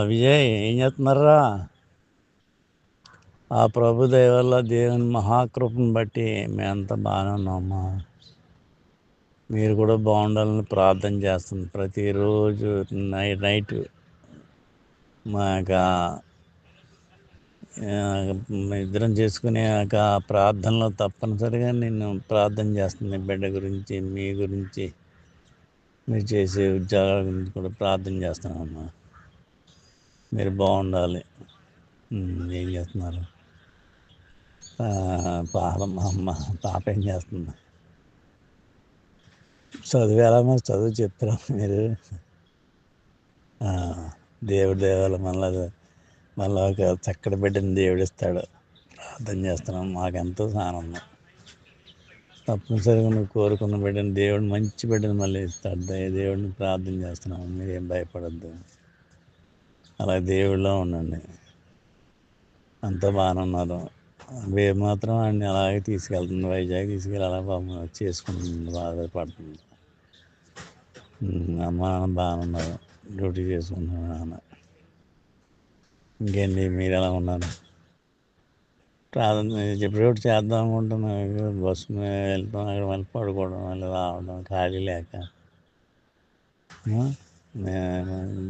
విజయ్ ఏం చేస్తున్నారా? ఆ ప్రభు దయ వల్ల దేవుని మహాకృపను బట్టి మేమంతా బాగానే ఉన్నామమ్మా. మీరు కూడా బాగుండాలని ప్రార్థన చేస్తుంది ప్రతిరోజు నైట్ మా యొక్క ఇద్దరం చేసుకునే ప్రార్థనలో తప్పనిసరిగా నేను ప్రార్థన చేస్తుంది. బిడ్డ గురించి, మీ గురించి, మీరు చేసే ఉద్యోగాల గురించి కూడా ప్రార్థన చేస్తున్నామమ్మా. మీరు బాగుండాలి. ఏం చేస్తున్నారు? మా అమ్మ పాప ఏం చేస్తుంది? చదువు ఎలా మరి? చదువు చెప్తారా మీరు? దేవుడి దేవాల మళ్ళీ ఒక చక్కటి బిడ్డని దేవుడు ఇస్తాడు. ప్రార్థన చేస్తున్నాం, మాకెంతో ఆనందం. తప్పనిసరిగా నువ్వు కోరుకున్న బిడ్డని దేవుడు మంచి బిడ్డని మళ్ళీ ఇస్తాడు. దేవుడిని ప్రార్థన చేస్తున్నాం, మీరేం భయపడద్దు. అలా దేవుడిలో ఉండండి. అంతా బాగానే ఉన్నారు. రేపు మాత్రం అన్ని అలాగే తీసుకెళ్తుంది, వైజాగ్ తీసుకెళ్ళి అలా చేసుకుంటుంది, బాధపడుతుంది. అమ్మ నాన్న బాగానే ఉన్నారు, డ్యూటీ చేసుకుంటున్నాను నాన్న. ఇంకేంటి, మీరు ఎలా ఉన్నారు? ప్రార్థన ఎప్పుడోటి చేద్దాం అనుకుంటున్నాను. బస్సు మీద వెళ్తాం, అక్కడ మళ్ళీ పడుకోవడం, మళ్ళీ రావడం, ఖాళీ లేక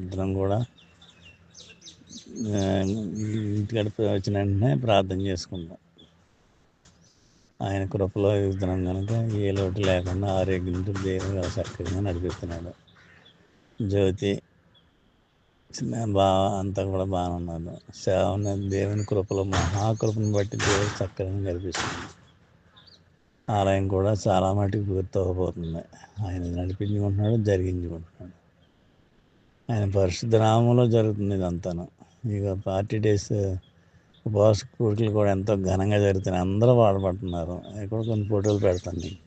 ఇద్దరం కూడా ఇంటికాడ వచ్చిన వెంటనే ప్రార్థన చేసుకుంటాం. ఆయన కృపలో ఇద్దరం కనుక ఏ లోటు లేకుండా ఆరోగ్యంతో దేవుడు చక్కగా నడిపిస్తున్నాడు. జ్యోతి అంతా కూడా బాగానే ఉన్నారు. సేవ దేవుని కృపలో మహాకృపను బట్టి దేవుడు చక్కగా నడిపిస్తుంది. ఆలయం కూడా చాలా మటుకు పూర్తవబోతుంది. ఆయన నడిపించుకుంటున్నాడు, జరిగించుకుంటున్నాడు. ఆయన పరిశుద్ధ నామంలో జరుగుతుంది ఇదంతాను. ఇక 40 days ఉపవాస కూడికలు కూడా ఎంతో ఘనంగా జరుగుతున్నాయి. అందరూ వాడబడుతున్నారు. అవి కూడా కొన్ని ఫోటోలు పెడతాను నీకు.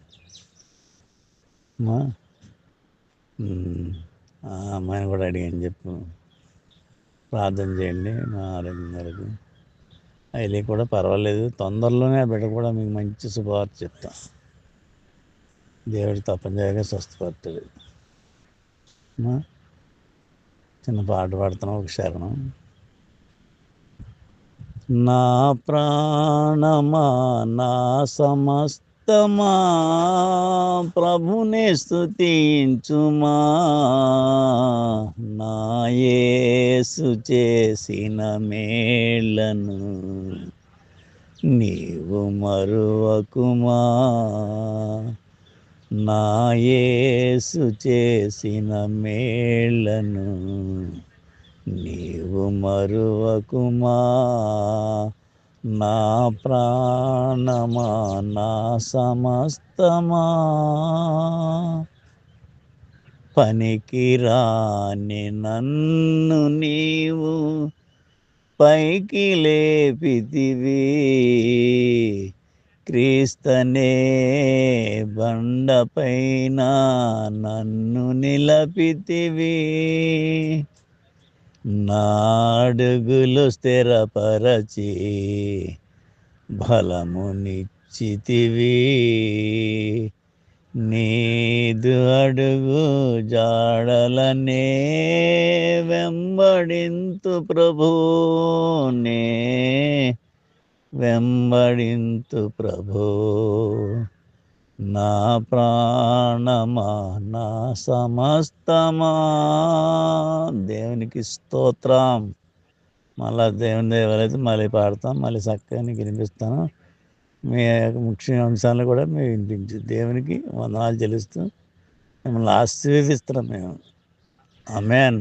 ఆ అమ్మాయిని కూడా అడిగాను, చెప్పు, ప్రార్థన చేయండి మా ఆరోగ్యం వరకు. అవి కూడా పర్వాలేదు, తొందరలోనే ఆ బిడ్డ కూడా మీకు మంచి శుభవార్త చెప్తా. దేవుడు తప్పనిసరిగా స్వస్థపడుతుంది. చిన్న పాట పాడుతున్నాం, ఒక శరణం. నా ప్రాణమా, నా సమస్తమా, ప్రభునే స్తుతించుమా. నా యేసు చేసిన మేళ్ళను నీవు మరువకుమా. నా యేసు చేసిన మేళ్ళను నీవు మరువకుమా. నా ప్రాణమా, నా సమస్తమా, పనికిరాని నన్ను నీవు పైకి లేపితివి. క్రీస్తనే బండపైన నన్ను నిలపితివి. నా అడుగులు స్థిరపరచి బలమునిచ్చితివి. నీదు అడుగు జాడలనే వెంబడింతు ప్రభునే, వెంబడింతు ప్రభు. నా ప్రాణమా, నా సమస్తమా. దేవునికి స్తోత్రం. మళ్ళా దేవుని దేవాలైతే మళ్ళీ పాడతాం, మళ్ళీ చక్కగా నీకు వినిపిస్తాను. మీ ముఖ్య అంశాలను కూడా మేము వినిపించి దేవునికి వందనాలు చెల్లిస్తూ మిమ్మల్ని ఆశీర్వదిస్తున్నాం మేము. ఆమేన్.